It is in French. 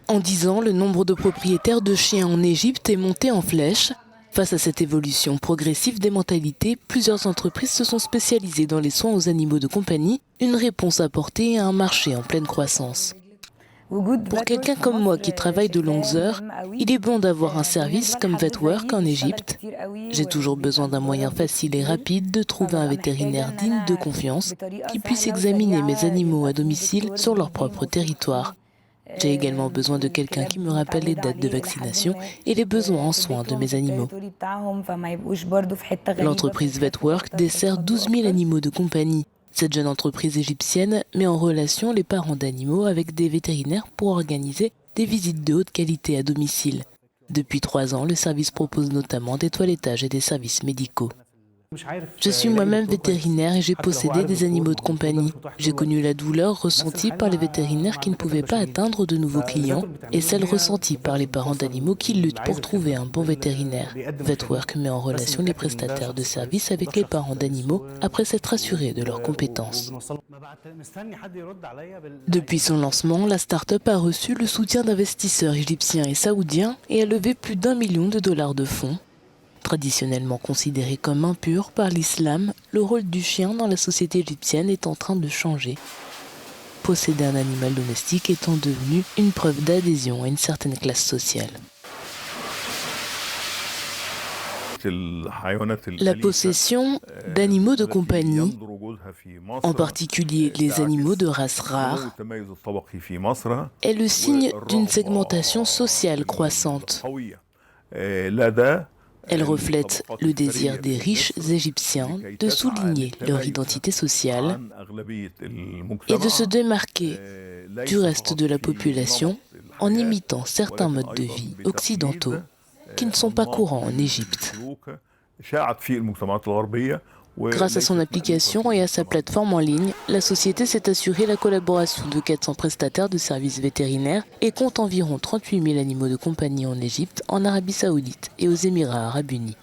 En 10 ans, le nombre de propriétaires de chiens en Égypte est monté en flèche. Face à cette évolution progressive des mentalités, plusieurs entreprises se sont spécialisées dans les soins aux animaux de compagnie, une réponse apportée à un marché en pleine croissance. Pour quelqu'un comme moi qui travaille de longues heures, il est bon d'avoir un service comme VetWork en Égypte. J'ai toujours besoin d'un moyen facile et rapide de trouver un vétérinaire digne de confiance qui puisse examiner mes animaux à domicile sur leur propre territoire. J'ai également besoin de quelqu'un qui me rappelle les dates de vaccination et les besoins en soins de mes animaux. L'entreprise VetWork dessert 12 000 animaux de compagnie. Cette jeune entreprise égyptienne met en relation les parents d'animaux avec des vétérinaires pour organiser des visites de haute qualité à domicile. Depuis 3 ans, le service propose notamment des toilettages et des services médicaux. Je suis moi-même vétérinaire et j'ai possédé des animaux de compagnie. J'ai connu la douleur ressentie par les vétérinaires qui ne pouvaient pas atteindre de nouveaux clients et celle ressentie par les parents d'animaux qui luttent pour trouver un bon vétérinaire. VetWork met en relation les prestataires de services avec les parents d'animaux après s'être assurés de leurs compétences. Depuis son lancement, la start-up a reçu le soutien d'investisseurs égyptiens et saoudiens et a levé plus d'1 million de dollars de fonds. Traditionnellement considéré comme impur par l'islam, le rôle du chien dans la société égyptienne est en train de changer. Posséder un animal domestique étant devenu une preuve d'adhésion à une certaine classe sociale. La possession d'animaux de compagnie, en particulier les animaux de race rare, est le signe d'une segmentation sociale croissante. Elle reflète le désir des riches égyptiens de souligner leur identité sociale et de se démarquer du reste de la population en imitant certains modes de vie occidentaux qui ne sont pas courants en Égypte. Grâce à son application et à sa plateforme en ligne, la société s'est assurée la collaboration de 400 prestataires de services vétérinaires et compte environ 38 000 animaux de compagnie en Égypte, en Arabie Saoudite et aux Émirats Arabes Unis.